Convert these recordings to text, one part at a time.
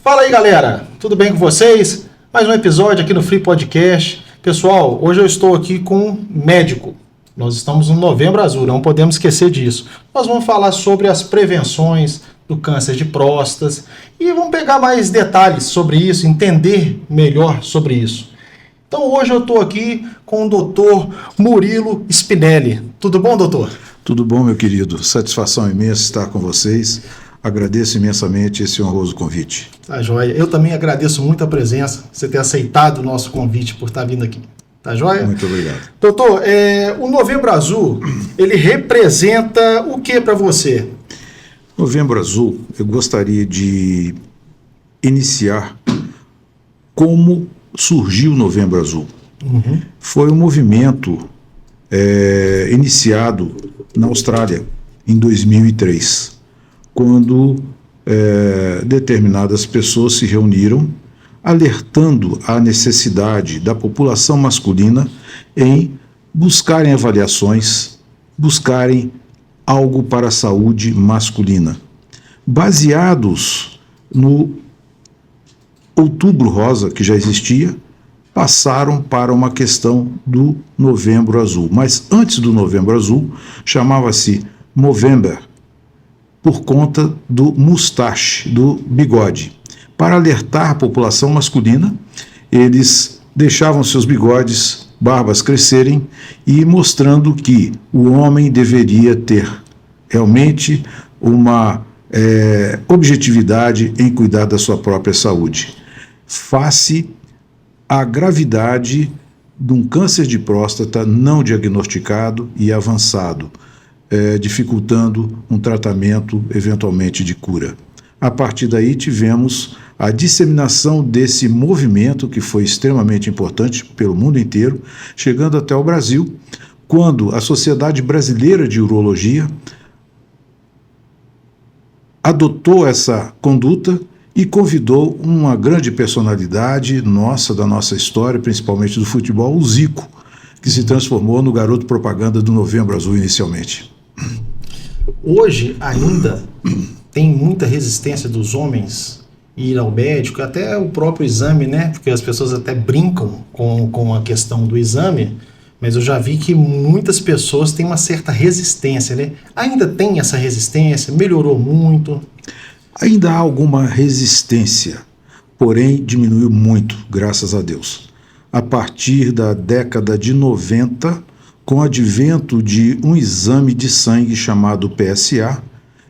Fala aí, galera, tudo bem com vocês? Mais um episódio aqui no Free Podcast. Pessoal, hoje eu estou aqui com um médico. Nós estamos no Novembro Azul, não podemos esquecer disso. Nós vamos falar sobre as prevenções do câncer de próstata e vamos pegar mais detalhes sobre isso, entender melhor sobre isso. Então hoje eu estou aqui com o Dr. Murilo Spinelli. Tudo bom, doutor? Tudo bom, meu querido. Satisfação imensa estar com vocês. Agradeço imensamente esse honroso convite. Tá joia. Eu também agradeço muito a presença, você ter aceitado o nosso convite por estar vindo aqui. Tá joia? Muito obrigado. Doutor, o Novembro Azul, ele representa o que para você? Novembro Azul, eu gostaria de iniciar como surgiu o Novembro Azul. Foi um movimento iniciado na Austrália em 2003, quando determinadas pessoas se reuniram alertando a necessidade da população masculina em buscarem avaliações, buscarem algo para a saúde masculina. Baseados no Outubro Rosa, que já existia, passaram para uma questão do Novembro Azul. Mas antes do Novembro Azul, chamava-se Movember, por conta do mustache, do bigode. Para alertar a população masculina, eles deixavam seus bigodes, barbas crescerem e mostrando que o homem deveria ter realmente uma objetividade em cuidar da sua própria saúde, face à gravidade de um câncer de próstata não diagnosticado e avançado, dificultando um tratamento eventualmente de cura. A partir daí tivemos a disseminação desse movimento, que foi extremamente importante pelo mundo inteiro, chegando até o Brasil, quando a Sociedade Brasileira de Urologia adotou essa conduta e convidou uma grande personalidade da nossa história, principalmente do futebol, o Zico, que se transformou no garoto propaganda do Novembro Azul inicialmente. Hoje ainda tem muita resistência dos homens ir ao médico, até o próprio exame, né? Porque as pessoas até brincam com a questão do exame, mas eu já vi que muitas pessoas têm uma certa resistência, né? Ainda tem essa resistência, melhorou muito? Ainda há alguma resistência, porém diminuiu muito, graças a Deus. A partir da década de 90, com o advento de um exame de sangue chamado PSA,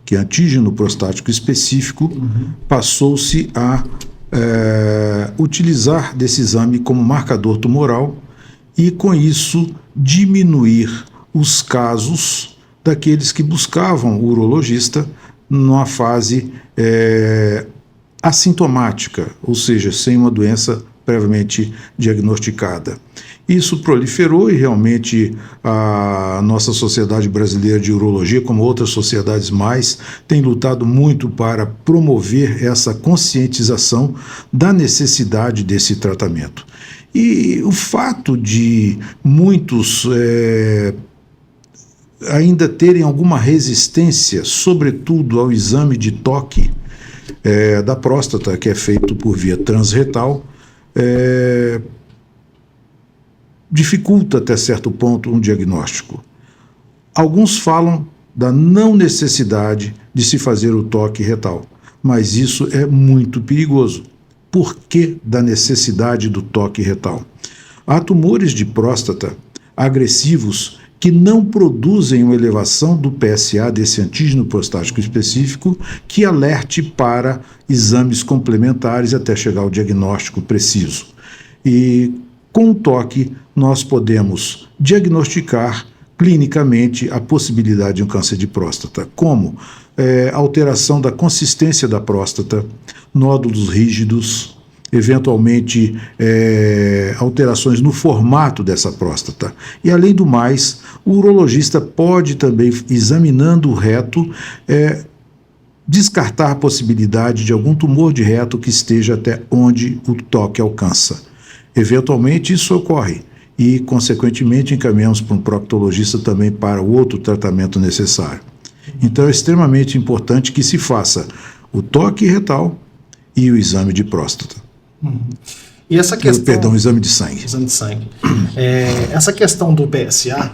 que é antígeno prostático específico, passou-se a utilizar desse exame como marcador tumoral e, com isso, diminuir os casos daqueles que buscavam o urologista numa fase assintomática, ou seja, sem uma doença previamente diagnosticada. Isso proliferou e realmente a nossa Sociedade Brasileira de Urologia, como outras sociedades mais, tem lutado muito para promover essa conscientização da necessidade desse tratamento. E o fato de muitos ainda terem alguma resistência, sobretudo ao exame de toque da próstata, que é feito por via transretal, dificulta até certo ponto um diagnóstico. Alguns falam da não necessidade de se fazer o toque retal, mas isso é muito perigoso. Por que da necessidade do toque retal? Há tumores de próstata agressivos que não produzem uma elevação do PSA, desse antígeno prostático específico, que alerte para exames complementares até chegar ao diagnóstico preciso. E com o toque, nós podemos diagnosticar clinicamente a possibilidade de um câncer de próstata, como alteração da consistência da próstata, nódulos rígidos, eventualmente alterações no formato dessa próstata. E, além do mais, o urologista pode também, examinando o reto, descartar a possibilidade de algum tumor de reto que esteja até onde o toque alcança. Eventualmente isso ocorre e, consequentemente, encaminhamos para um proctologista também para o outro tratamento necessário. Então é extremamente importante que se faça o toque retal e o exame de próstata. E essa questão... Perdão, o exame de sangue. Exame de sangue. Essa questão do PSA,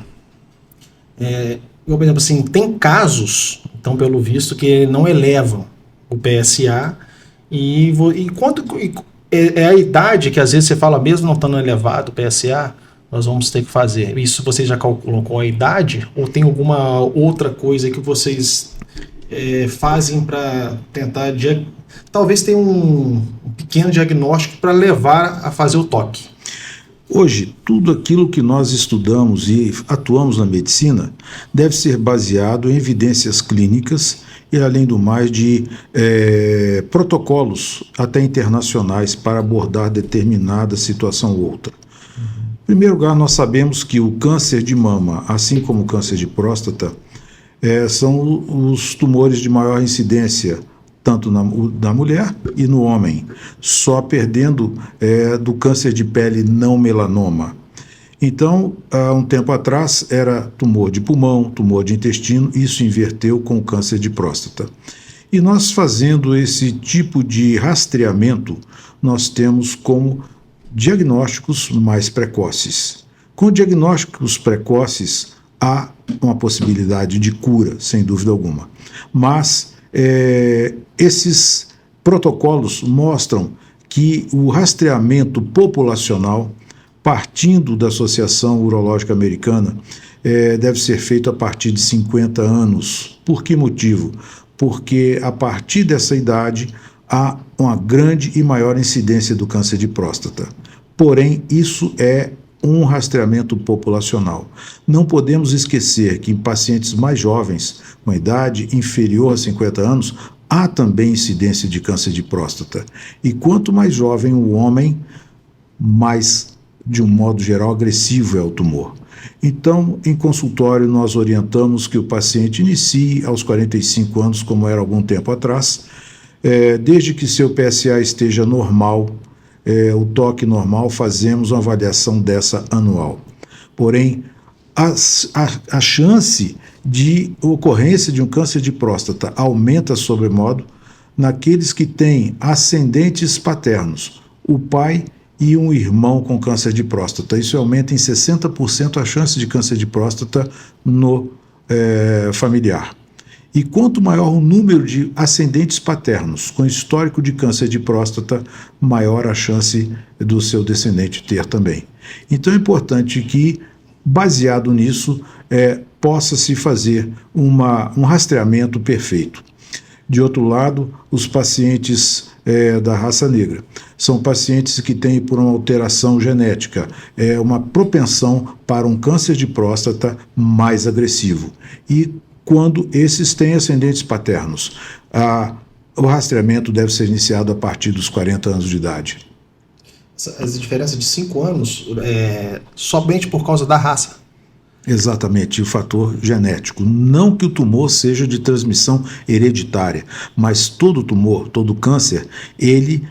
por exemplo, assim, tem casos, então, pelo visto, que não elevam o PSA e quanto é a idade que às vezes você fala, mesmo não estando elevado o PSA, nós vamos ter que fazer. Isso vocês já calculam com a idade ou tem alguma outra coisa que vocês fazem para tentar... Talvez tenha um pequeno diagnóstico para levar a fazer o toque. Hoje, tudo aquilo que nós estudamos e atuamos na medicina deve ser baseado em evidências clínicas e, além do mais, de protocolos até internacionais para abordar determinada situação ou outra. Em primeiro lugar, nós sabemos que o câncer de mama, assim como o câncer de próstata, são os tumores de maior incidência, tanto na mulher e no homem, só perdendo do câncer de pele não melanoma. Então, há um tempo atrás, era tumor de pulmão, tumor de intestino, isso inverteu com o câncer de próstata. E nós fazendo esse tipo de rastreamento, nós temos como diagnósticos mais precoces. Com diagnósticos precoces, há uma possibilidade de cura, sem dúvida alguma. Mas esses protocolos mostram que o rastreamento populacional, partindo da Associação Urológica Americana, deve ser feito a partir de 50 anos. Por que motivo? Porque a partir dessa idade há uma grande e maior incidência do câncer de próstata. Porém, isso é um rastreamento populacional. Não podemos esquecer que em pacientes mais jovens, com idade inferior a 50 anos, há também incidência de câncer de próstata. E quanto mais jovem o homem, mais, de um modo geral, agressivo é o tumor. Então, em consultório, nós orientamos que o paciente inicie aos 45 anos, como era algum tempo atrás, desde que seu PSA esteja normal, o toque normal, fazemos uma avaliação dessa anual. Porém, a chance de ocorrência de um câncer de próstata aumenta sobremodo naqueles que têm ascendentes paternos, o pai e um irmão com câncer de próstata. Isso aumenta em 60% a chance de câncer de próstata no familiar. E quanto maior o número de ascendentes paternos com histórico de câncer de próstata, maior a chance do seu descendente ter também. Então é importante que, baseado nisso, possa-se fazer um rastreamento perfeito. De outro lado, os pacientes da raça negra são pacientes que têm, por uma alteração genética, uma propensão para um câncer de próstata mais agressivo. E quando esses têm ascendentes paternos, o rastreamento deve ser iniciado a partir dos 40 anos de idade. Essa diferença de 5 anos somente por causa da raça? Exatamente, o fator genético. Não que o tumor seja de transmissão hereditária, mas todo tumor, todo câncer, ele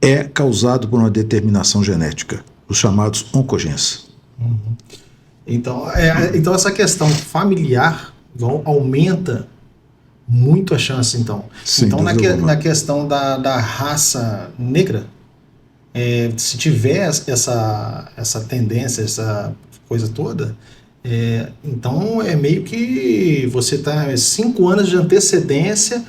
é causado por uma determinação genética, os chamados oncogenes. Então essa questão familiar aumenta muito a chance, então. Sim, então, na questão da raça negra, se tiver essa tendência, essa coisa toda, então é meio que você está 5 anos de antecedência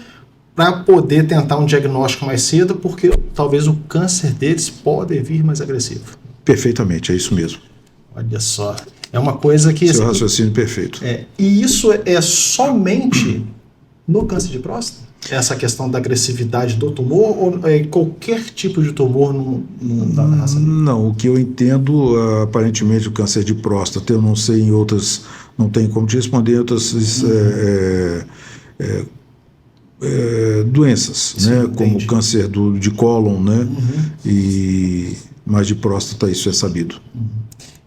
para poder tentar um diagnóstico mais cedo, porque talvez o câncer deles pode vir mais agressivo. Perfeitamente, é isso mesmo. Olha só. É uma coisa que... Seu raciocínio perfeito. E isso é somente no câncer de próstata? Essa questão da agressividade do tumor ou qualquer tipo de tumor na raça negra? Não, o que eu entendo, aparentemente o câncer de próstata, eu não sei em outras, não tenho como te responder em outras doenças, sim, né, como o câncer de cólon, né, mas de próstata isso é sabido.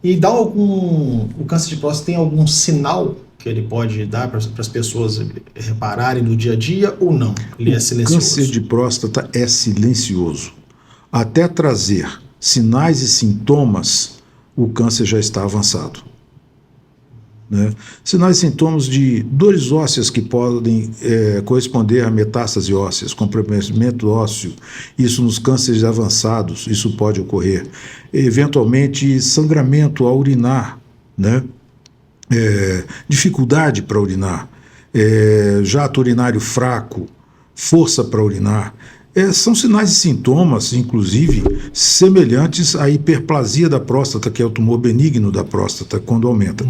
E o câncer de próstata tem algum sinal que ele pode dar para as pessoas repararem no dia a dia ou não? Ele é silencioso? O câncer de próstata é silencioso. Até trazer sinais e sintomas, o câncer já está avançado. né? Sinais e sintomas de dores ósseas que podem corresponder a metástase ósseas, comprometimento ósseo, isso nos cânceres avançados, isso pode ocorrer. Eventualmente, sangramento ao urinar, né? Dificuldade para urinar, jato urinário fraco, força para urinar. São sinais e sintomas, inclusive, semelhantes à hiperplasia da próstata, que é o tumor benigno da próstata, quando aumenta.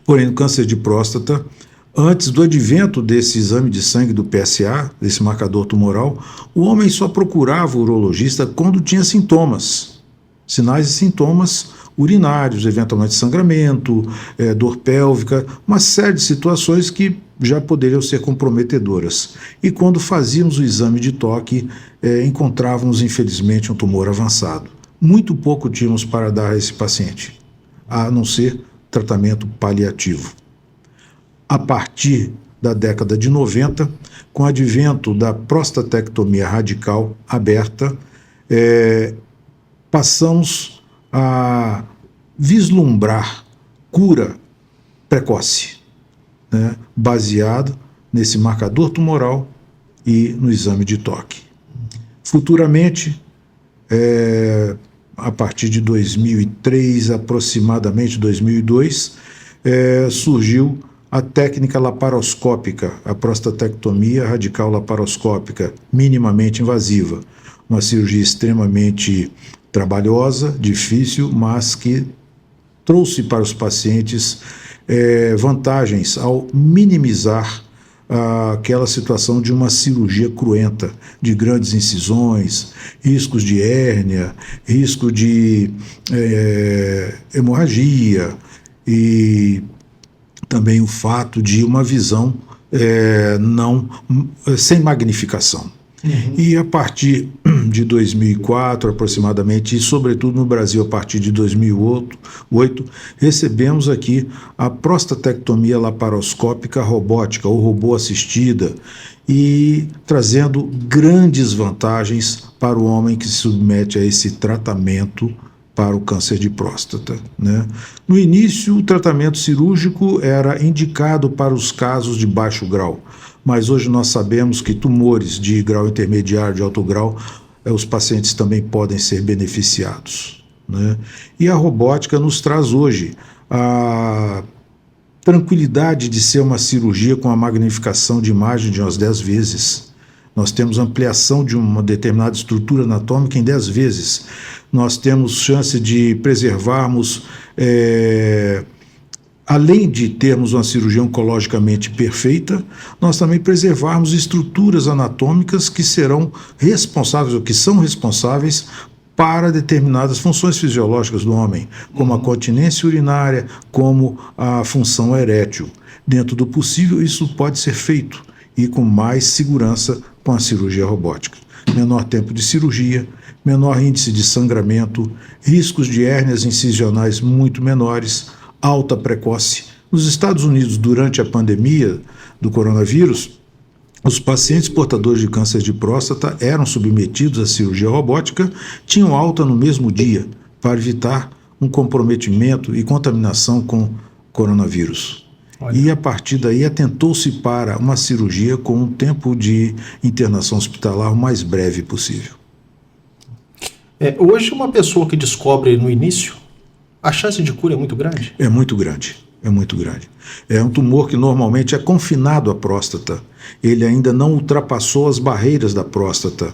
Porém, no câncer de próstata, antes do advento desse exame de sangue do PSA, desse marcador tumoral, o homem só procurava o urologista quando tinha sintomas, sinais e sintomas urinários, eventualmente sangramento, dor pélvica, uma série de situações que já poderiam ser comprometedoras. E quando fazíamos o exame de toque, encontrávamos, infelizmente, um tumor avançado. Muito pouco tínhamos para dar a esse paciente, a não ser tratamento paliativo. A partir da década de 90, com o advento da prostatectomia radical aberta, passamos a vislumbrar cura precoce, né, baseado nesse marcador tumoral e no exame de toque. Futuramente, a partir de 2003, aproximadamente 2002, surgiu a técnica laparoscópica, a prostatectomia radical laparoscópica, minimamente invasiva, uma cirurgia extremamente trabalhosa, difícil, mas que trouxe para os pacientes vantagens ao minimizar aquela situação de uma cirurgia cruenta, de grandes incisões, riscos de hérnia, risco de hemorragia e também o fato de uma visão sem magnificação. E a partir de 2004, aproximadamente, e sobretudo no Brasil a partir de 2008, recebemos aqui a prostatectomia laparoscópica robótica, ou robô assistida, e trazendo grandes vantagens para o homem que se submete a esse tratamento para o câncer de próstata, né? No início, o tratamento cirúrgico era indicado para os casos de baixo grau, mas hoje nós sabemos que tumores de grau intermediário, de alto grau, os pacientes também podem ser beneficiados, né? E a robótica nos traz hoje a tranquilidade de ser uma cirurgia com a magnificação de imagem de umas 10 vezes. Nós temos ampliação de uma determinada estrutura anatômica em 10 vezes. Nós temos chance de preservarmos, além de termos uma cirurgia oncologicamente perfeita, nós também preservarmos estruturas anatômicas que serão responsáveis, ou que são responsáveis para determinadas funções fisiológicas do homem, como a continência urinária, como a função erétil. Dentro do possível, isso pode ser feito, e com mais segurança com a cirurgia robótica. Menor tempo de cirurgia, menor índice de sangramento, riscos de hérnias incisionais muito menores, alta precoce. Nos Estados Unidos, durante a pandemia do coronavírus, os pacientes portadores de câncer de próstata eram submetidos à cirurgia robótica, tinham alta no mesmo dia, para evitar um comprometimento e contaminação com coronavírus. Olha. E a partir daí atentou-se para uma cirurgia com um tempo de internação hospitalar o mais breve possível. Hoje, uma pessoa que descobre no início, a chance de cura é muito grande? É muito grande, é muito grande. É um tumor que normalmente é confinado à próstata. Ele ainda não ultrapassou as barreiras da próstata,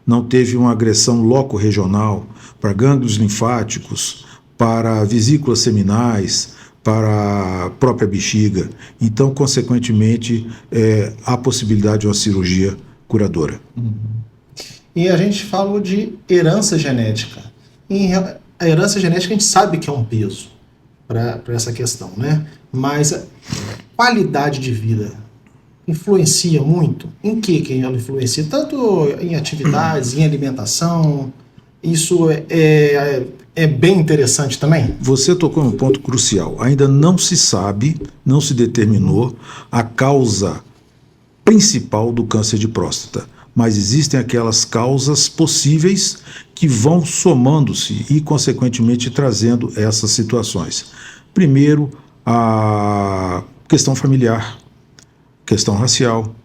não teve uma agressão loco-regional para gânglios linfáticos, para vesículas seminais, para a própria bexiga. Então, consequentemente, há possibilidade de uma cirurgia curadora. E a gente falou de herança genética. A herança genética a gente sabe que é um peso para essa questão, né? Mas a qualidade de vida influencia muito? Em que ela influencia? Tanto em atividades, em alimentação. Isso é bem interessante também? Você tocou num ponto crucial. Ainda não se sabe, não se determinou a causa principal do câncer de próstata, mas existem aquelas causas possíveis que vão somando-se e, consequentemente, trazendo essas situações. Primeiro, a questão familiar, questão racial,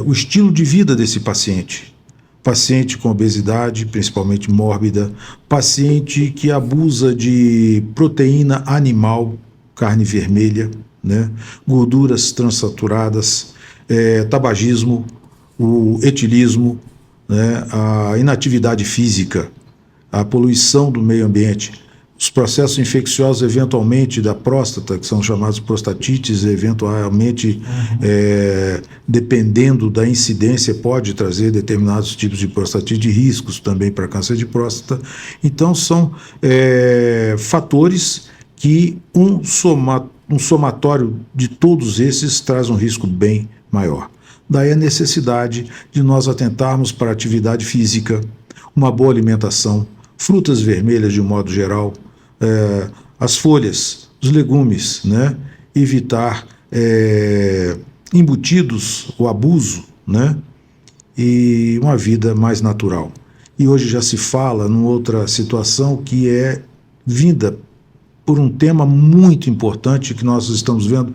o estilo de vida desse paciente. Paciente com obesidade, principalmente mórbida, paciente que abusa de proteína animal, carne vermelha, né? Gorduras transaturadas, tabagismo, o etilismo, né? A inatividade física, a poluição do meio ambiente, os processos infecciosos eventualmente da próstata, que são chamados prostatites, eventualmente, dependendo da incidência, pode trazer determinados tipos de prostatite, riscos também para câncer de próstata. Então, são fatores que um somatório de todos esses traz um risco bem maior. Daí a necessidade de nós atentarmos para a atividade física, uma boa alimentação, frutas vermelhas de um modo geral, as folhas, os legumes, né? Evitar embutidos, o abuso, né? E uma vida mais natural. E hoje já se fala numa outra situação que é vinda por um tema muito importante que nós estamos vendo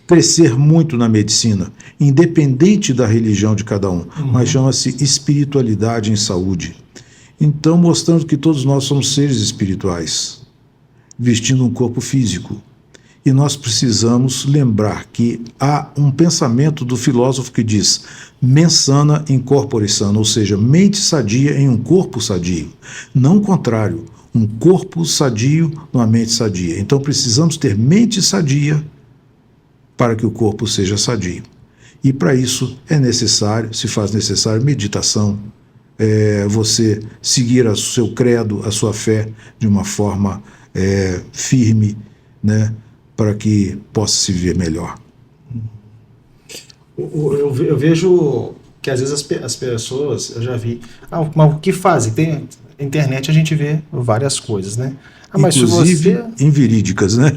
crescer muito na medicina, independente da religião de cada um, mas chama-se espiritualidade em saúde. Então, mostrando que todos nós somos seres espirituais, vestindo um corpo físico. E nós precisamos lembrar que há um pensamento do filósofo que diz mens sana in corpore sano, ou seja, mente sadia em um corpo sadio. Não o contrário, um corpo sadio numa mente sadia. Então, precisamos ter mente sadia para que o corpo seja sadio. E para isso se faz necessário meditação, você seguir o seu credo, a sua fé de uma forma firme, né, para que possa se viver melhor. Eu vejo que às vezes as pessoas, eu já vi, mas o que fazem? Tem na internet a gente vê várias coisas, né? Mas inclusive inverídicas, né?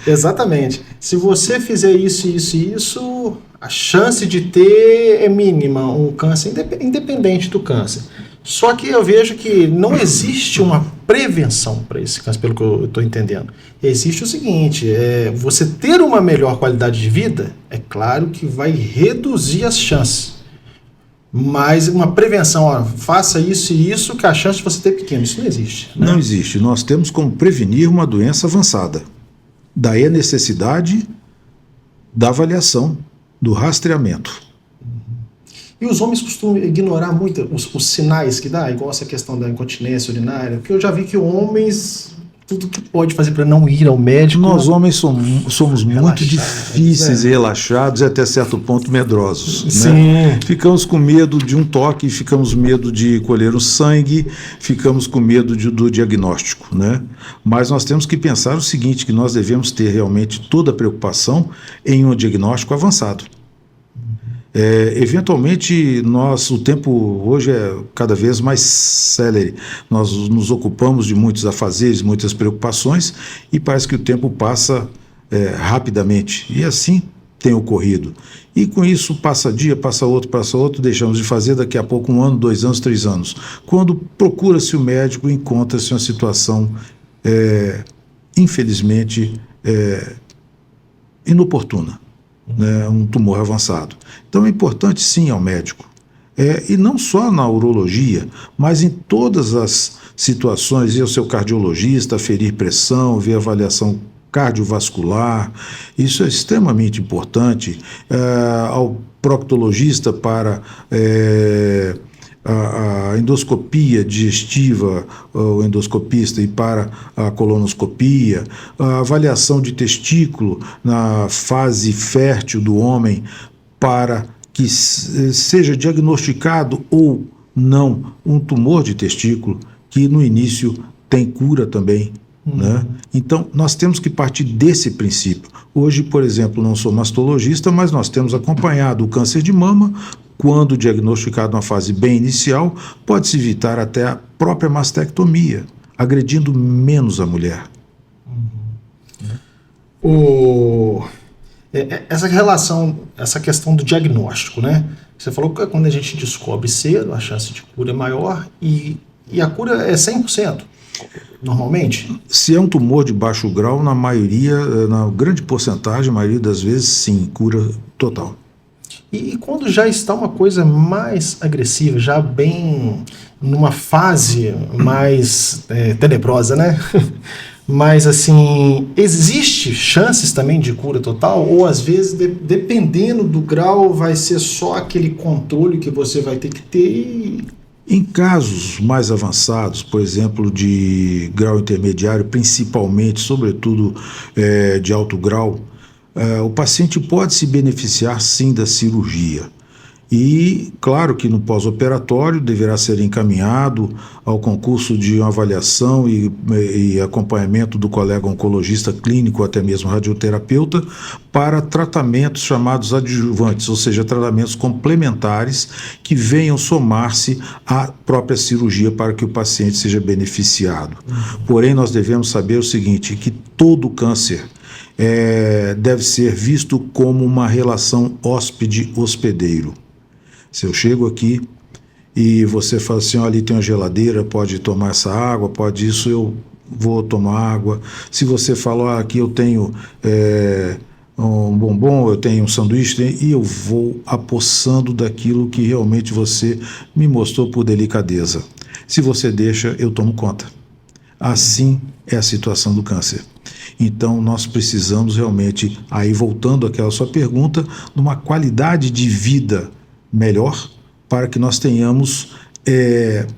Exatamente. Se você fizer isso, a chance de ter é mínima, um câncer, independente do câncer. Só que eu vejo que não existe uma prevenção para esse câncer, pelo que eu estou entendendo. Existe o seguinte, você ter uma melhor qualidade de vida, é claro que vai reduzir as chances. Mas uma prevenção, faça isso e isso, que a chance de você ter pequeno, isso não existe. Né? Não existe. Nós temos como prevenir uma doença avançada. Daí a necessidade da avaliação, do rastreamento. E os homens costumam ignorar muito os sinais que dá, igual essa questão da incontinência urinária, porque eu já vi que homens, tudo que pode fazer para não ir ao médico... Nós homens somos muito difíceis e relaxados e até certo ponto medrosos. Sim. Né? Ficamos com medo de um toque, ficamos com medo de colher o sangue, ficamos com medo do diagnóstico. Né? Mas nós temos que pensar o seguinte, que nós devemos ter realmente toda a preocupação em um diagnóstico avançado. Eventualmente, o tempo hoje é cada vez mais célere. Nós nos ocupamos de muitos afazeres, muitas preocupações, e parece que o tempo passa rapidamente. E assim tem ocorrido. E com isso, passa dia, passa outro, deixamos de fazer, daqui a pouco 1 ano, 2 anos, 3 anos. Quando procura-se o médico, encontra-se uma situação, infelizmente, inoportuna. Né, um tumor avançado. Então é importante sim ir ao médico. E não só na urologia, mas em todas as situações, ir ao seu cardiologista, aferir pressão, ver avaliação cardiovascular, isso é extremamente importante. Ao proctologista para a endoscopia digestiva, o endoscopista, e para a colonoscopia, a avaliação de testículo na fase fértil do homem, para que seja diagnosticado ou não um tumor de testículo, que no início tem cura também. Né? Então, nós temos que partir desse princípio. Hoje, por exemplo, não sou mastologista, mas nós temos acompanhado o câncer de mama. Quando diagnosticado numa fase bem inicial, pode-se evitar até a própria mastectomia, agredindo menos a mulher. Essa relação, essa questão do diagnóstico, né? Você falou que quando a gente descobre cedo, a chance de cura é maior e a cura é 100%. normalmente? Se é um tumor de baixo grau, na grande porcentagem, a maioria das vezes, sim, cura total. E quando já está uma coisa mais agressiva, já bem numa fase mais tenebrosa, né? Mas, assim, existe chances também de cura total? Ou, às vezes, dependendo do grau, vai ser só aquele controle que você vai ter que ter? Em casos mais avançados, por exemplo, de grau intermediário, principalmente, sobretudo, de alto grau, o paciente pode se beneficiar, sim, da cirurgia. E, claro que no pós-operatório deverá ser encaminhado ao concurso de avaliação e acompanhamento do colega oncologista clínico, até mesmo radioterapeuta, para tratamentos chamados adjuvantes, ou seja, tratamentos complementares que venham somar-se à própria cirurgia para que o paciente seja beneficiado. Porém, nós devemos saber o seguinte, que todo câncer deve ser visto como uma relação hóspede-hospedeiro. Se eu chego aqui e você fala assim, ali tem uma geladeira, pode tomar essa água, pode isso, eu vou tomar água. Se você fala, aqui eu tenho um bombom, eu tenho um sanduíche, e eu vou apossando daquilo que realmente você me mostrou por delicadeza. Se você deixa, eu tomo conta. Assim é a situação do câncer. Então, nós precisamos realmente, aí voltando àquela sua pergunta, numa qualidade de vida melhor, para que nós tenhamos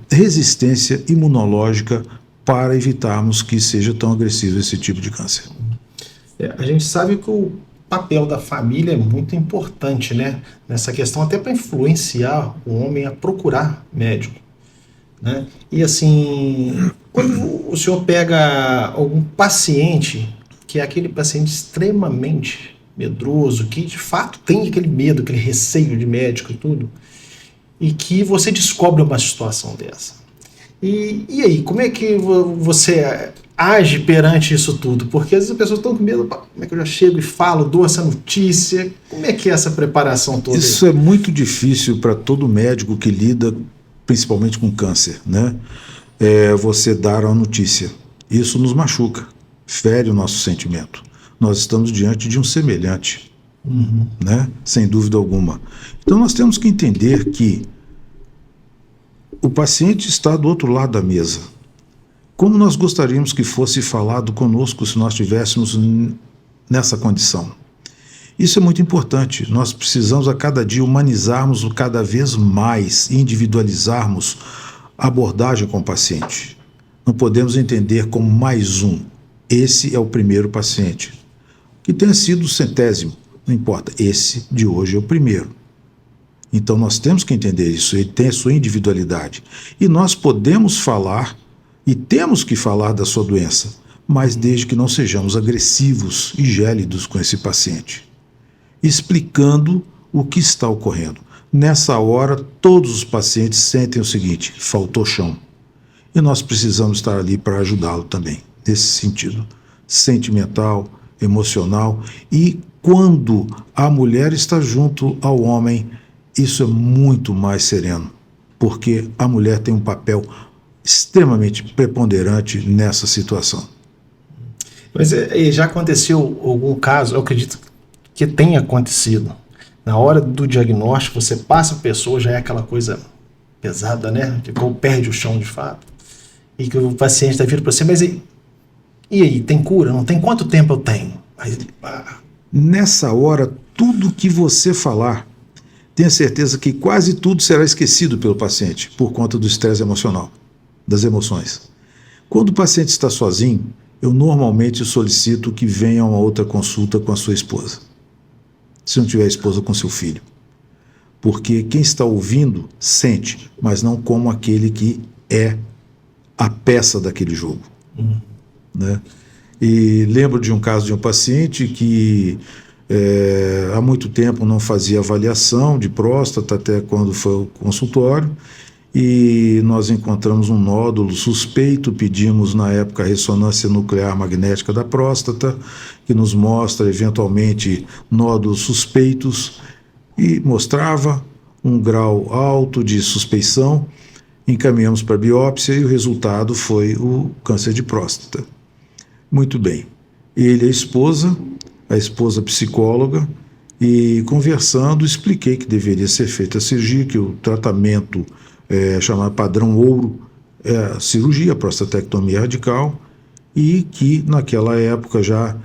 resistência imunológica para evitarmos que seja tão agressivo esse tipo de câncer. A gente sabe que o papel da família é muito importante, né? Nessa questão, até para influenciar o homem a procurar médico, né? E assim, quando o senhor pega algum paciente, que é aquele paciente extremamente medroso, que de fato tem aquele medo, aquele receio de médico e tudo, e que você descobre uma situação dessa. E aí, como é que você age perante isso tudo? Porque às vezes as pessoas estão com medo, como é que eu já chego e falo, dou essa notícia? Como é que é essa preparação toda? Isso é muito difícil para todo médico que lida principalmente com câncer, né? Você dar a notícia. Isso nos machuca, fere o nosso sentimento. Nós estamos diante de um semelhante, né? Sem dúvida alguma. Então nós temos que entender que o paciente está do outro lado da mesa. Como nós gostaríamos que fosse falado conosco se nós estivéssemos nessa condição? Isso é muito importante. Nós precisamos a cada dia humanizarmos cada vez mais, individualizarmos a abordagem com o paciente. Não podemos entender como mais um. Esse é o primeiro paciente. Que tenha sido o centésimo, não importa. Esse de hoje é o primeiro. Então nós temos que entender isso. Ele tem a sua individualidade. E nós podemos falar, e temos que falar da sua doença, mas desde que não sejamos agressivos e gélidos com esse paciente, explicando o que está ocorrendo. Nessa hora, todos os pacientes sentem o seguinte: faltou chão. E nós precisamos estar ali para ajudá-lo também, nesse sentido sentimental, emocional. E quando a mulher está junto ao homem, isso é muito mais sereno, porque a mulher tem um papel extremamente preponderante nessa situação. Mas já aconteceu algum caso, eu acredito que tenha acontecido, na hora do diagnóstico, você passa a pessoa, já é aquela coisa pesada, né? Ficou, perde o chão de fato, e que o paciente está vindo para você, mas e aí, tem cura? Não tem? Quanto tempo eu tenho? Nessa hora, tudo que você falar, tenha certeza que quase tudo será esquecido pelo paciente, por conta do estresse emocional, das emoções. Quando o paciente está sozinho, eu normalmente solicito que venha a uma outra consulta com a sua esposa. Se não tiver esposa, com seu filho. Porque quem está ouvindo, sente, mas não como aquele que é a peça daquele jogo. Né? E lembro de um caso de um paciente que há muito tempo não fazia avaliação de próstata, até quando foi ao consultório, e nós encontramos um nódulo suspeito, pedimos na época a ressonância nuclear magnética da próstata, que nos mostra eventualmente nódulos suspeitos, e mostrava um grau alto de suspeição, Encaminhamos para biópsia e o resultado foi o câncer de próstata. Muito bem. Ele e a esposa psicóloga, e conversando, expliquei que deveria ser feita a cirurgia, que o tratamento chamado padrão ouro é a cirurgia, a prostatectomia radical, e que naquela época já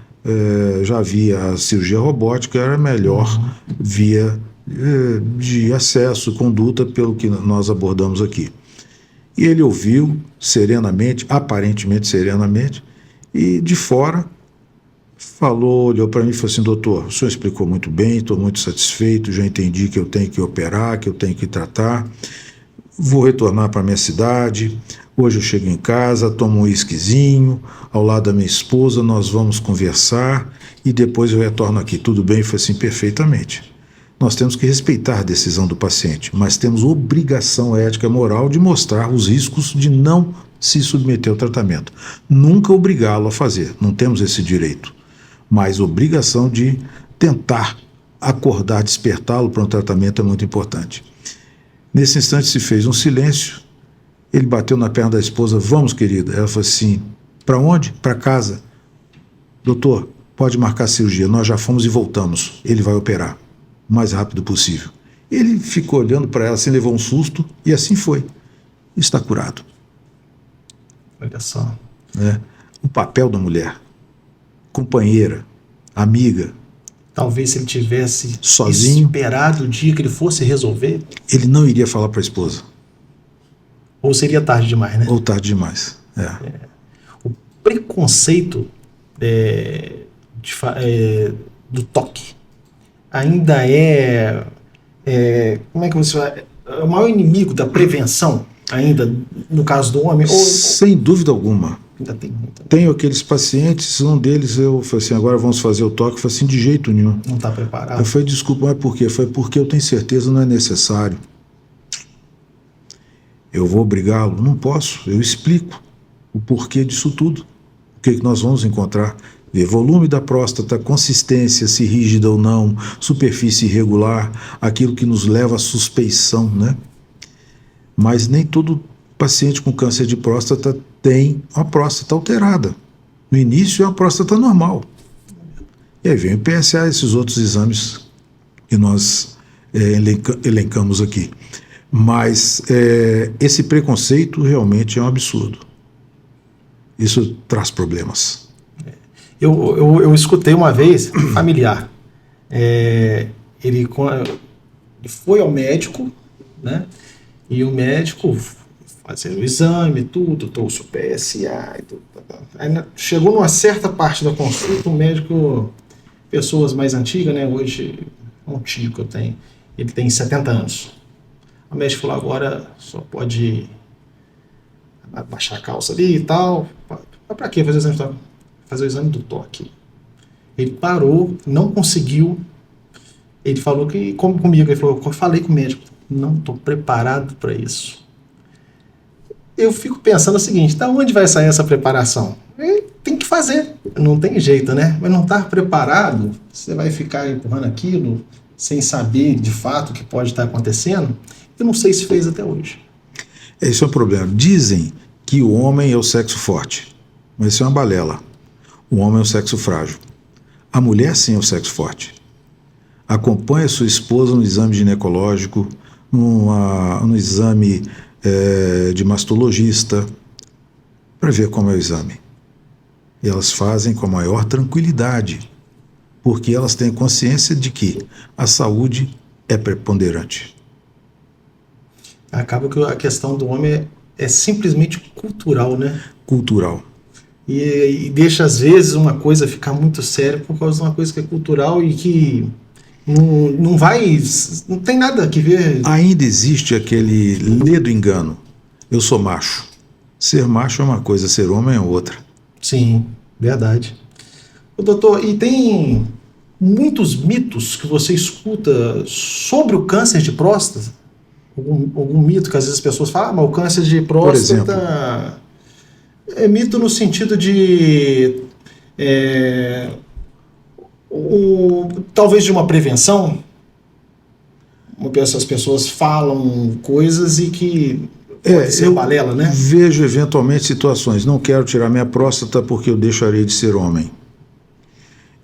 havia a cirurgia robótica, era melhor via de acesso, conduta, pelo que nós abordamos aqui. E ele ouviu serenamente, aparentemente serenamente, e de fora falou, olhou para mim e falou assim: doutor, o senhor explicou muito bem, estou muito satisfeito, já entendi que eu tenho que operar, que eu tenho que tratar, vou retornar para a minha cidade, hoje eu chego em casa, tomo um uísquezinho, ao lado da minha esposa, nós vamos conversar e depois eu retorno aqui. Tudo bem? Foi assim, perfeitamente. Nós temos que respeitar a decisão do paciente, mas temos obrigação ética e moral de mostrar os riscos de não se submeter ao tratamento. Nunca obrigá-lo a fazer, não temos esse direito, mas obrigação de tentar acordar, despertá-lo para um tratamento é muito importante. Nesse instante se fez um silêncio, ele bateu na perna da esposa: vamos, querida. Ela falou assim: para onde? Para casa. Doutor, pode marcar a cirurgia, nós já fomos e voltamos, ele vai operar o mais rápido possível. Ele ficou olhando para ela assim, levou um susto, e assim foi. Está curado. Olha só. O papel da mulher, companheira, amiga. Talvez se ele tivesse sozinho, esperado o dia que ele fosse resolver, ele não iria falar para a esposa. Ou seria tarde demais, né? Ou tarde demais. O preconceito do toque ainda como é que você vai... É o maior inimigo da prevenção, ainda no caso do homem? Sem dúvida alguma. Ainda tem muita... Tenho aqueles pacientes, um deles eu falei assim: agora vamos fazer o toque. Eu falei assim: de jeito nenhum. Não está preparado? Eu falei: desculpa, mas por quê? Foi porque eu tenho certeza não é necessário. Eu vou obrigá-lo? Não posso. Eu explico o porquê disso tudo. O que nós vamos encontrar? Ver volume da próstata, consistência, se rígida ou não, superfície irregular, aquilo que nos leva à suspeição, né? Mas nem todo paciente com câncer de próstata tem uma próstata alterada. No início é uma próstata normal. E aí vem o PSA, esses outros exames que nós elencamos aqui. Mas esse preconceito realmente é um absurdo. Isso traz problemas. Eu escutei uma vez, familiar, ele foi ao médico, né? E o médico fazendo o exame, tudo, trouxe o PSA e tudo. Aí chegou numa certa parte da consulta, o médico, pessoas mais antigas, né? Hoje, um tio que eu tenho, ele tem 70 anos. O médico falou: agora só pode baixar a calça ali e tal. Pra quê fazer o exame? Fazer o exame do toque. Ele parou, não conseguiu. Ele falou que, como comigo, ele falou: eu falei com o médico, não estou preparado para isso. Eu fico pensando o seguinte: da onde vai sair essa preparação? Tem que fazer, não tem jeito, né? Mas não estar preparado, você vai ficar empurrando aquilo sem saber de fato o que pode estar acontecendo. Eu não sei se fez até hoje. Esse é o problema. Dizem que o homem é o sexo forte, mas isso é uma balela. O homem é o sexo frágil. A mulher, sim, é o sexo forte. Acompanhe a sua esposa no exame ginecológico, no exame de mastologista, para ver como é o exame. E elas fazem com a maior tranquilidade, porque elas têm consciência de que a saúde é preponderante. Acaba que a questão do homem é simplesmente cultural, né? Cultural. E deixa, às vezes, uma coisa ficar muito séria por causa de uma coisa que é cultural e que não tem nada que ver. Ainda existe aquele ledo engano. Eu sou macho. Ser macho é uma coisa, ser homem é outra. Sim, verdade. Doutor, e tem muitos mitos que você escuta sobre o câncer de próstata? Algum mito que às vezes as pessoas falam: mas o câncer de próstata é mito no sentido de talvez de uma prevenção. As pessoas falam coisas e que Pode ser balela, né? Vejo eventualmente situações, não quero tirar minha próstata porque eu deixarei de ser homem.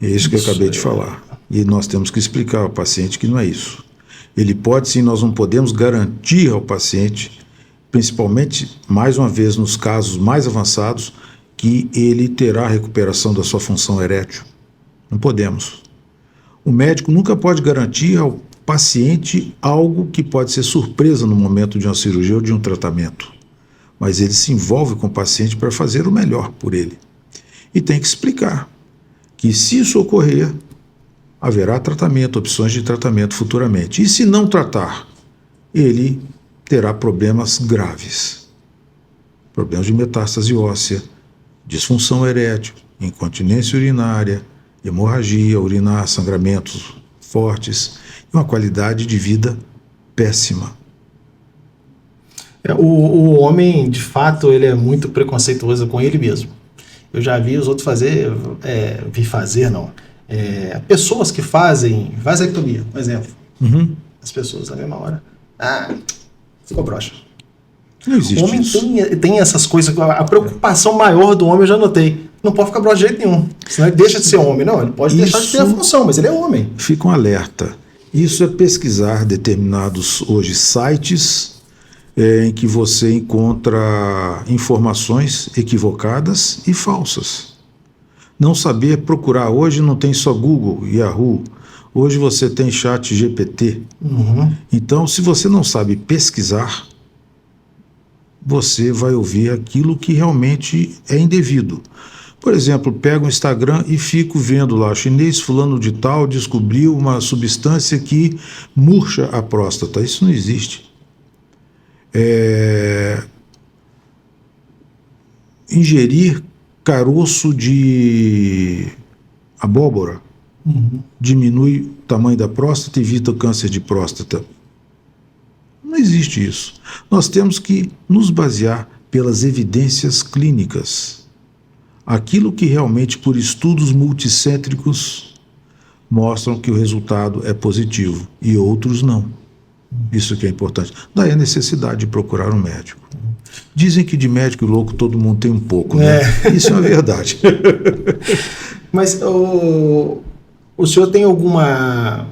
É isso que eu acabei de falar. E nós temos que explicar ao paciente que não é isso. Ele pode sim, nós não podemos garantir ao paciente, principalmente, mais uma vez, nos casos mais avançados, que ele terá a recuperação da sua função erétil. Não podemos. O médico nunca pode garantir ao paciente algo que pode ser surpresa no momento de uma cirurgia ou de um tratamento. Mas ele se envolve com o paciente para fazer o melhor por ele. E tem que explicar que, se isso ocorrer, haverá tratamento, opções de tratamento futuramente. E se não tratar, ele terá problemas graves. Problemas de metástase óssea, disfunção erétil, incontinência urinária, hemorragia urinar, sangramentos fortes e uma qualidade de vida péssima. O homem, de fato, ele é muito preconceituoso com ele mesmo. Eu já vi os outros pessoas que fazem vasectomia, por exemplo. Uhum. As pessoas na mesma hora. Ficou broxa. Não existe O homem isso. tem essas coisas. A preocupação maior do homem, eu já notei. Não pode ficar broxa de jeito nenhum. Senão ele deixa de ser homem. Não, ele pode deixar de ter a função, mas ele é homem. Fica um alerta. Isso é pesquisar determinados hoje sites em que você encontra informações equivocadas e falsas. Não saber procurar. Hoje não tem só Google, Yahoo. Hoje você tem chat GPT. Uhum. Então, se você não sabe pesquisar, você vai ouvir aquilo que realmente é indevido. Por exemplo, pego o Instagram e fico vendo lá, chinês fulano de tal descobriu uma substância que murcha a próstata. Isso não existe. Ingerir caroço de abóbora diminui o tamanho da próstata e evita o câncer de próstata. Não existe isso. Nós temos que nos basear pelas evidências clínicas. Aquilo que realmente, por estudos multicêntricos, mostram que o resultado é positivo e outros não. Isso que é importante. Daí a necessidade de procurar um médico. Dizem que de médico e louco todo mundo tem um pouco, né? Isso é uma verdade. Mas o senhor tem alguma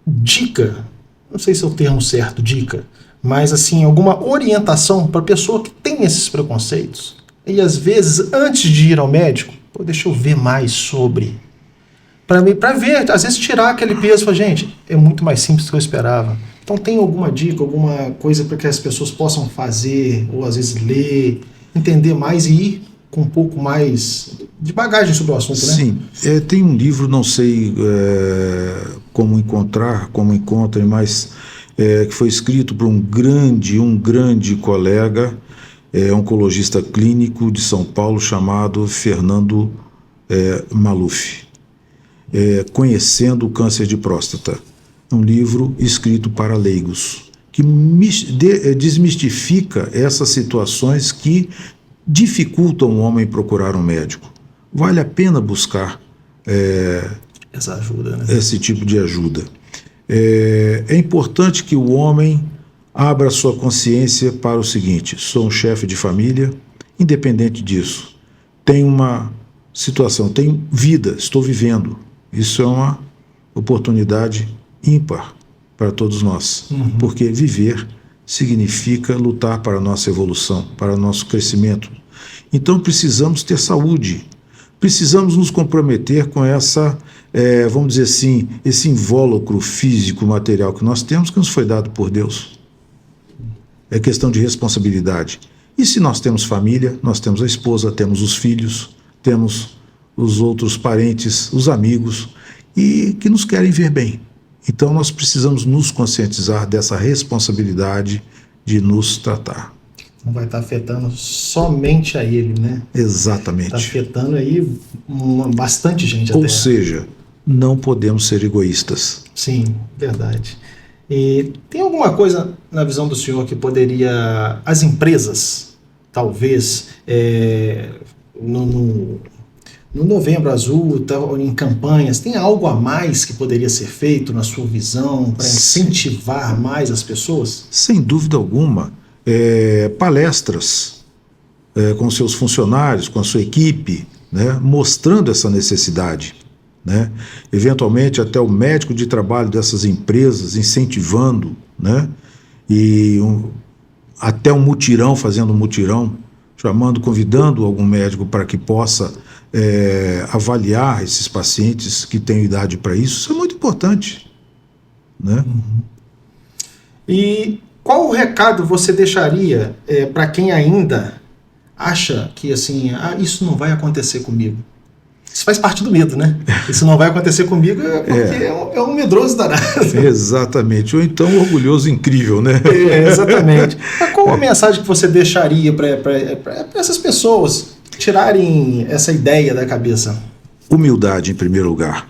dica? Não sei se é o termo certo, dica, mas assim, alguma orientação para a pessoa que tem esses preconceitos? E às vezes, antes de ir ao médico, deixa eu ver mais sobre. Para ver, às vezes tirar aquele peso e falar, gente, é muito mais simples do que eu esperava. Então tem alguma dica, alguma coisa para que as pessoas possam fazer, ou às vezes ler, entender mais e ir com um pouco mais de bagagem sobre o assunto, né? Sim, tem um livro, não sei como encontrem, mas que foi escrito por um grande colega, oncologista clínico de São Paulo, chamado Fernando Maluf, Conhecendo o Câncer de Próstata. É um livro escrito para leigos, que desmistifica essas situações que dificultam o homem procurar um médico. Vale a pena buscar essa ajuda, né? Esse tipo de ajuda. É importante que o homem abra sua consciência para o seguinte: sou um chefe de família, independente disso, tenho uma situação, tenho vida, estou vivendo. Isso é uma oportunidade ímpar para todos nós, porque viver significa lutar para a nossa evolução, para o nosso crescimento. Então precisamos ter saúde, precisamos nos comprometer com essa, vamos dizer assim, esse invólucro físico, material que nós temos, que nos foi dado por Deus. É questão de responsabilidade. E se nós temos família, nós temos a esposa, temos os filhos, temos os outros parentes, os amigos, e que nos querem ver bem. Então nós precisamos nos conscientizar dessa responsabilidade de nos tratar. Não vai estar afetando somente a ele, né? Exatamente. Está afetando aí bastante gente. Ou seja, não podemos ser egoístas. Sim, verdade. E tem alguma coisa na visão do senhor que poderia as empresas, talvez, no Novembro Azul, em campanhas, tem algo a mais que poderia ser feito, na sua visão, para incentivar mais as pessoas? Sem dúvida alguma. palestras com seus funcionários, com a sua equipe, né, mostrando essa necessidade, né? Eventualmente até o médico de trabalho dessas empresas incentivando, né? E até um mutirão, fazendo um mutirão, convidando algum médico para que possa avaliar esses pacientes que têm idade para isso. Isso é muito importante, né? E qual o recado você deixaria para quem ainda acha que assim, isso não vai acontecer comigo? Isso faz parte do medo, né? Isso não vai acontecer comigo porque é um medroso danado. Exatamente. Ou então um orgulhoso incrível, né? Exatamente. Mas qual a mensagem que você deixaria para essas pessoas tirarem essa ideia da cabeça? Humildade, em primeiro lugar.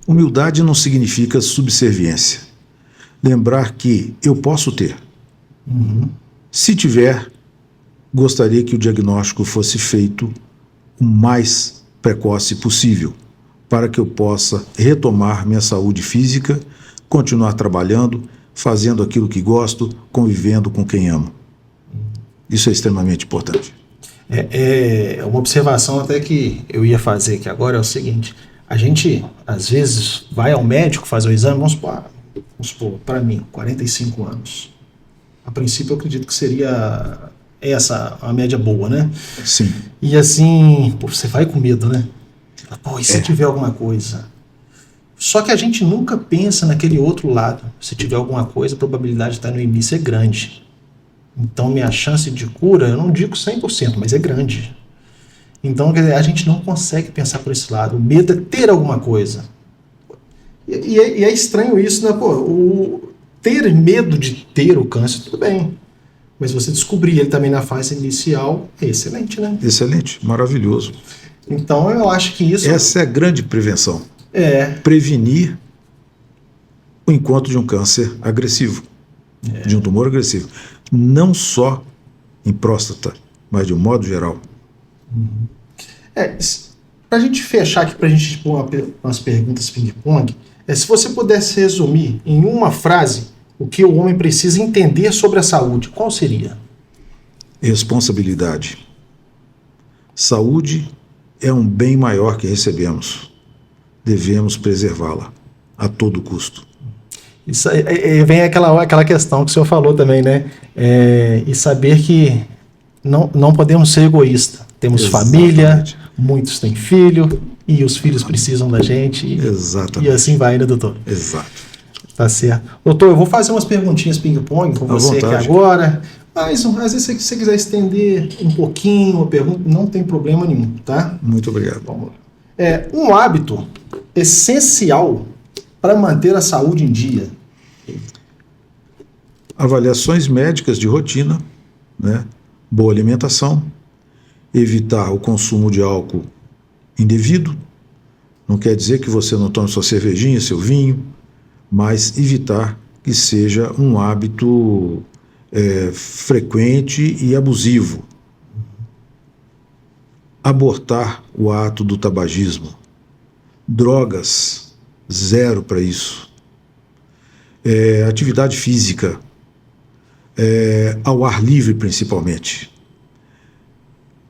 Humildade não significa subserviência. Lembrar que eu posso ter. Se tiver, gostaria que o diagnóstico fosse feito o mais precoce possível, para que eu possa retomar minha saúde física, continuar trabalhando, fazendo aquilo que gosto, convivendo com quem amo. Isso é extremamente importante. Uma observação até que eu ia fazer aqui agora é o seguinte: a gente, às vezes, vai ao médico fazer o exame, vamos supor, para mim, 45 anos. A princípio, eu acredito que seria essa a média boa, né? Sim. E assim, você vai com medo, né? E se tiver alguma coisa? Só que a gente nunca pensa naquele outro lado. Se tiver alguma coisa, a probabilidade de estar no início é grande. Então, minha chance de cura, eu não digo 100%, mas é grande. Então, quer dizer, a gente não consegue pensar por esse lado. O medo é ter alguma coisa. E é estranho isso, né? Ter medo de ter o câncer, tudo bem. Mas você descobrir ele também na fase inicial é excelente, né? Excelente, maravilhoso. Então, eu acho que isso... Essa é a grande prevenção. Prevenir o encontro de um câncer agressivo, de um tumor agressivo. Não só em próstata, mas de um modo geral. Para a gente fechar aqui, para a gente pôr umas perguntas ping-pong, se você pudesse resumir em uma frase o que o homem precisa entender sobre a saúde, qual seria? Responsabilidade. Saúde é um bem maior que recebemos. Devemos preservá-la a todo custo. Isso vem aquela questão que o senhor falou também, né? E saber que não podemos ser egoístas. Temos família, muitos têm filho, e os filhos precisam da gente. Exatamente. E assim vai, né, doutor? Exato. Tá certo. Doutor, eu vou fazer umas perguntinhas ping-pong com você aqui agora. Mas às vezes, se você quiser estender um pouquinho a pergunta, não tem problema nenhum, tá? Muito obrigado. Vamos lá. Um hábito essencial para manter a saúde em dia? Avaliações médicas de rotina, né? Boa alimentação, evitar o consumo de álcool indevido. Não quer dizer que você não tome sua cervejinha, seu vinho, mas evitar que seja um hábito frequente e abusivo. Abortar o ato do tabagismo. Drogas, zero para isso. Atividade física, ao ar livre principalmente.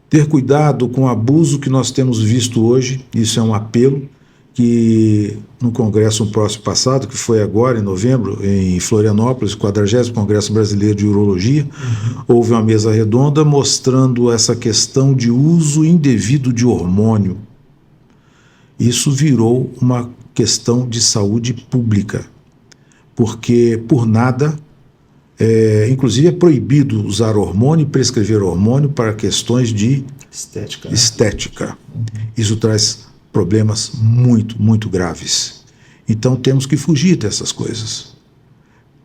Ter cuidado com o abuso que nós temos visto hoje, isso é um apelo que no congresso próximo passado, que foi agora em novembro, em Florianópolis, 40º Congresso Brasileiro de Urologia, houve uma mesa redonda mostrando essa questão de uso indevido de hormônio. Isso virou uma questão de saúde pública, porque por nada, inclusive é proibido usar hormônio e prescrever hormônio para questões de estética. Isso traz problemas muito, muito graves. Então temos que fugir dessas coisas.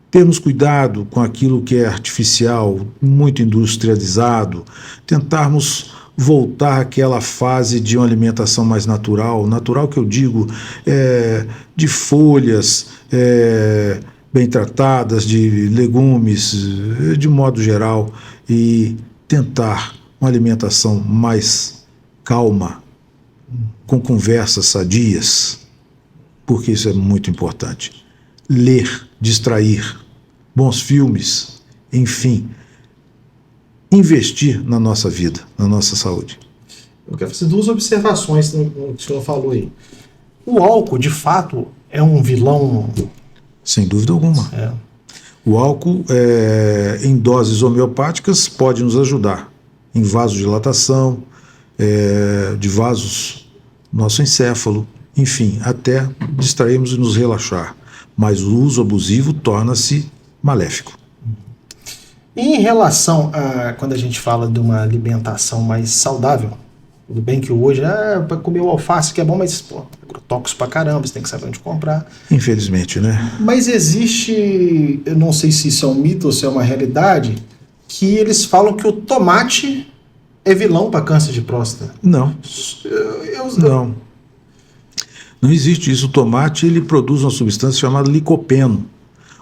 Termos cuidado com aquilo que é artificial, muito industrializado, tentarmos voltar àquela fase de uma alimentação mais natural, natural que eu digo, de folhas, bem tratadas, de legumes, de modo geral, e tentar uma alimentação mais calma, com conversas sadias, porque isso é muito importante. Ler, distrair, bons filmes, enfim, investir na nossa vida, na nossa saúde. Eu quero fazer duas observações no que o senhor falou aí. O álcool, de fato, é um vilão? Sem dúvida alguma. O álcool, em doses homeopáticas, pode nos ajudar em vasodilatação, de vasos, nosso encéfalo, enfim, até distrairmos e nos relaxar. Mas o uso abusivo torna-se maléfico. E em relação a quando a gente fala de uma alimentação mais saudável, tudo bem que hoje para comer o alface que é bom, mas pô, agrotóxico pra caramba, você tem que saber onde comprar. Infelizmente, né? Mas existe, eu não sei se isso é um mito ou se é uma realidade, que eles falam que o tomate é vilão para câncer de próstata. Não. Não. Não existe isso. O tomate, ele produz uma substância chamada licopeno.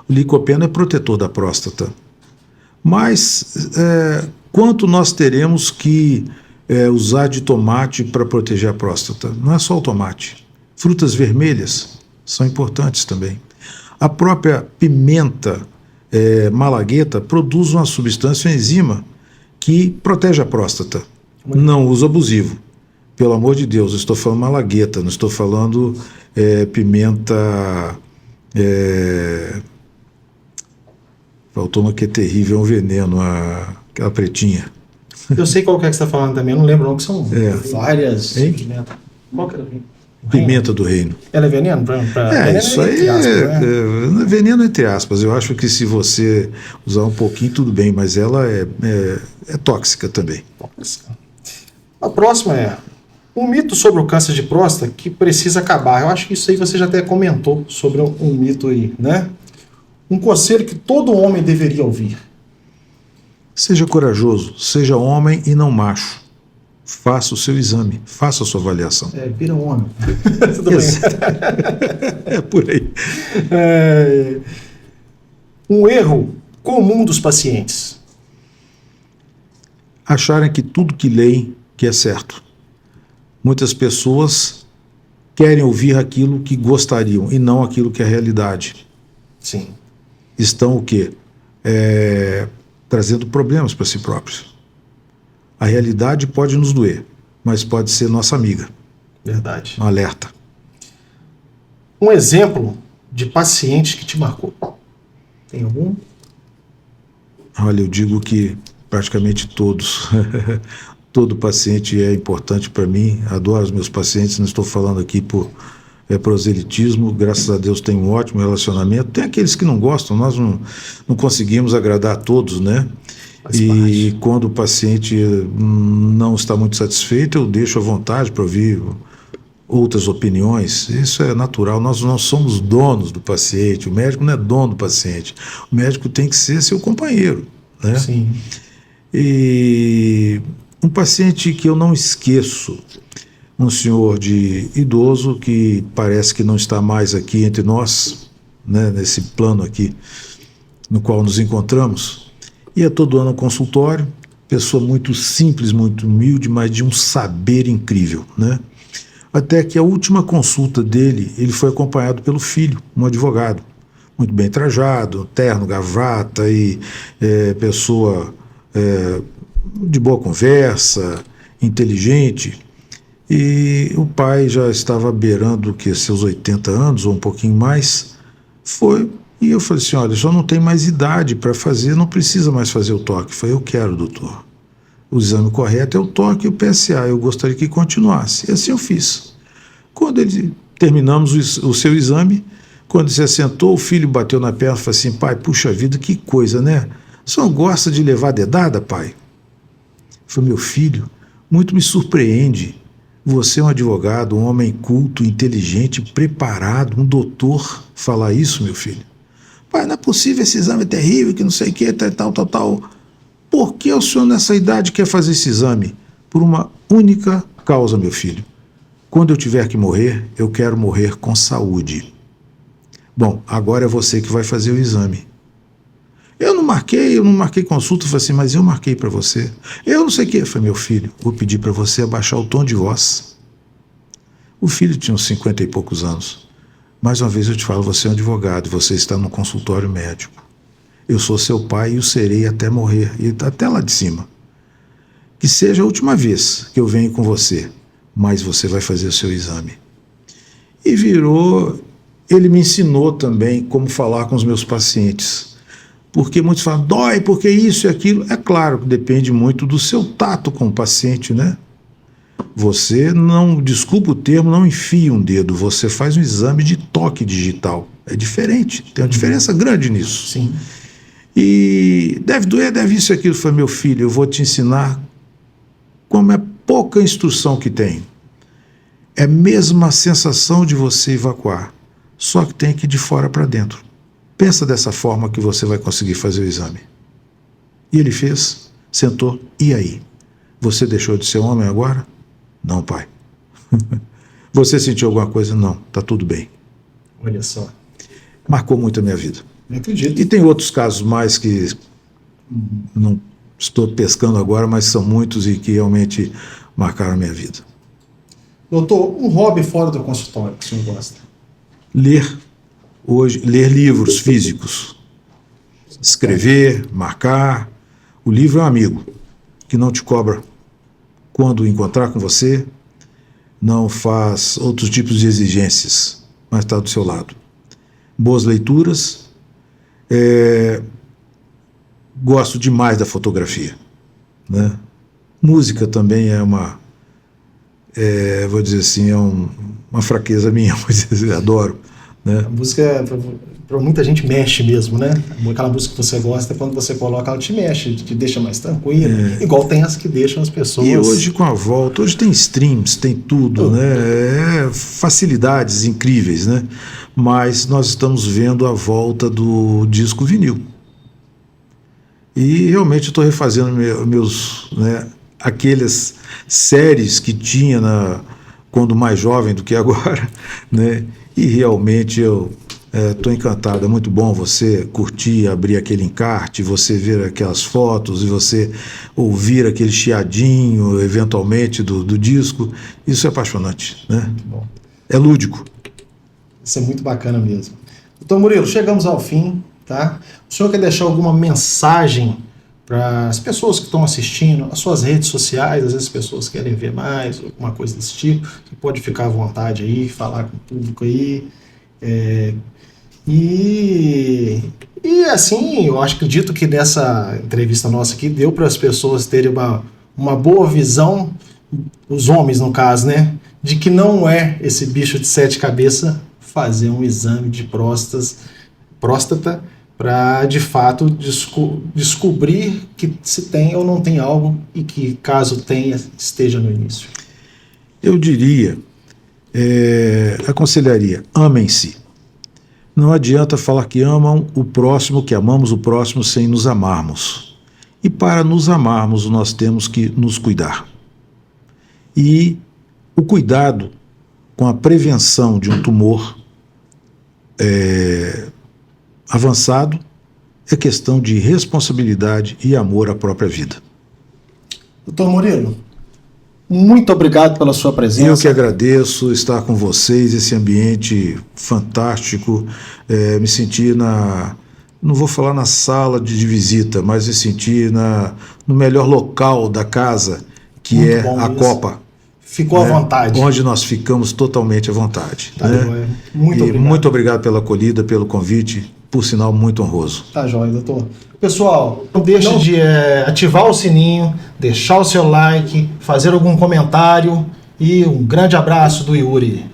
O licopeno é protetor da próstata. Mas quanto nós teremos que usar de tomate para proteger a próstata? Não é só o tomate. Frutas vermelhas são importantes também. A própria pimenta malagueta produz uma substância, uma enzima, que protege a próstata. Não uso abusivo. Pelo amor de Deus, eu estou falando malagueta, não estou falando pimenta... faltou uma que é terrível, é um veneno, aquela pretinha. Eu sei qual que é que você está falando também, eu não lembro não, que são várias... Qual que era? Pimenta do reino. Ela é veneno? Isso aí é veneno entre aspas. Eu acho que se você usar um pouquinho, tudo bem, mas ela é tóxica também. A próxima é um mito sobre o câncer de próstata que precisa acabar. Eu acho que isso aí você já até comentou sobre um mito aí, né? Um conselho que todo homem deveria ouvir. Seja corajoso, seja homem e não macho. Faça o seu exame, faça a sua avaliação. Vira homem. Tudo bem. É por aí. Um erro comum dos pacientes. Acharem que tudo que leem que é certo. Muitas pessoas querem ouvir aquilo que gostariam e não aquilo que é a realidade. Sim. Estão o quê? Trazendo problemas para si próprios. A realidade pode nos doer, mas pode ser nossa amiga. Verdade. Um alerta. Um exemplo de paciente que te marcou. Tem algum? Olha, eu digo que praticamente todos. Todo paciente é importante para mim. Adoro os meus pacientes. Não estou falando aqui por proselitismo. Graças a Deus tenho um ótimo relacionamento. Tem aqueles que não gostam. Nós não conseguimos agradar a todos, né? E quando o paciente não está muito satisfeito, eu deixo à vontade para ouvir outras opiniões. Isso é natural. Nós não somos donos do paciente. O médico não é dono do paciente. O médico tem que ser seu companheiro, né? Sim. E um paciente que eu não esqueço, um senhor de idoso que parece que não está mais aqui entre nós, né, nesse plano aqui no qual nos encontramos. Ia todo ano ao consultório, pessoa muito simples, muito humilde, mas de um saber incrível, né? Até que a última consulta dele, ele foi acompanhado pelo filho, um advogado, muito bem trajado, terno, gravata e pessoa de boa conversa, inteligente. E o pai já estava beirando seus 80 anos, ou um pouquinho mais, e eu falei assim, olha, só não tem mais idade para fazer, não precisa mais fazer o toque. Eu falei, eu quero, doutor. O exame correto é o toque e o PSA, eu gostaria que continuasse. E assim eu fiz. Quando terminamos o seu exame, quando ele se assentou, o filho bateu na perna e falou assim, pai, puxa vida, que coisa, né? O senhor gosta de levar dedada, pai? Eu falei, meu filho, muito me surpreende. Você é um advogado, um homem culto, inteligente, preparado, um doutor, falar isso, meu filho. Pai, não é possível, esse exame é terrível, que não sei o que, tal. Por que o senhor nessa idade quer fazer esse exame? Por uma única causa, meu filho. Quando eu tiver que morrer, eu quero morrer com saúde. Bom, agora é você que vai fazer o exame. Eu não marquei consulta. Eu falei assim, mas eu marquei para você. Eu não sei o que. Eu falei, meu filho, vou pedir para você abaixar o tom de voz. O filho tinha uns 50 e poucos anos. Mais uma vez eu te falo, você é um advogado, você está no consultório médico. Eu sou seu pai e o serei até morrer, e até lá de cima. que seja a última vez que eu venho com você, mas você vai fazer o seu exame. E ele me ensinou também como falar com os meus pacientes. Porque muitos falam, dói, porque isso e aquilo. É claro que depende muito do seu tato com o paciente, né? Você não, desculpa o termo, não enfia um dedo, você faz um exame de toque digital. É diferente, tem uma diferença grande nisso. Sim. E deve doer, deve isso e aquilo. Foi meu filho, eu vou te ensinar como é pouca instrução que tem. É a mesma sensação de você evacuar, só que tem que ir de fora para dentro. Pensa dessa forma que você vai conseguir fazer o exame. E ele fez, sentou, e aí? Você deixou de ser homem agora? Não, pai. Você sentiu alguma coisa? Não, tá tudo bem. Olha só. Marcou muito a minha vida. Não acredito. E tem outros casos mais que não estou pescando agora, mas são muitos e que realmente marcaram a minha vida. Doutor, um hobby fora do consultório que o senhor gosta? Ler livros físicos, escrever, marcar. O livro é um amigo que não te cobra quando encontrar com você, não faz outros tipos de exigências, mas está do seu lado. Boas leituras. Gosto demais da fotografia, né? Música também é vou dizer assim, uma fraqueza minha, vou dizer assim, adoro, né? A música, para muita gente, mexe mesmo, né? Aquela música que você gosta, quando você coloca, ela te mexe, te deixa mais tranquilo. Igual tem as que deixam as pessoas... E hoje com a volta, hoje tem streams, tem tudo, né? Facilidades incríveis, né? Mas nós estamos vendo a volta do disco vinil. E realmente estou refazendo aquelas séries que tinha quando mais jovem do que agora, né? E realmente eu estou encantado. É muito bom você curtir, abrir aquele encarte, você ver aquelas fotos e você ouvir aquele chiadinho, eventualmente, do disco. Isso é apaixonante, né? Muito bom. É lúdico. Isso é muito bacana mesmo. Doutor Murilo, chegamos ao fim, tá? O senhor quer deixar alguma mensagem para as pessoas que estão assistindo, as suas redes sociais? Às vezes as pessoas querem ver mais, alguma coisa desse tipo, você pode ficar à vontade aí, falar com o público aí. E assim, eu acredito que nessa entrevista nossa aqui deu para as pessoas terem uma boa visão, os homens no caso, né, de que não é esse bicho de 7 cabeças fazer um exame de próstata para, de fato, descobrir que se tem ou não tem algo e que, caso tenha, esteja no início. Eu diria, aconselharia, amem-se. Não adianta falar que amam o próximo, que amamos o próximo sem nos amarmos. E para nos amarmos, nós temos que nos cuidar. E o cuidado com a prevenção de um tumor avançado é questão de responsabilidade e amor à própria vida. Doutor Murilo, muito obrigado pela sua presença. Eu que agradeço estar com vocês, esse ambiente fantástico, me senti não vou falar na sala de visita, mas me senti no melhor local da casa, que muito é a Copa. Ficou à vontade. Onde nós ficamos totalmente à vontade. Tá, né? Muito obrigado. Muito obrigado pela acolhida, pelo convite, por sinal muito honroso. Tá jóia, doutor. Pessoal, não deixe de ativar o sininho, deixar o seu like, fazer algum comentário e um grande abraço do Yuri.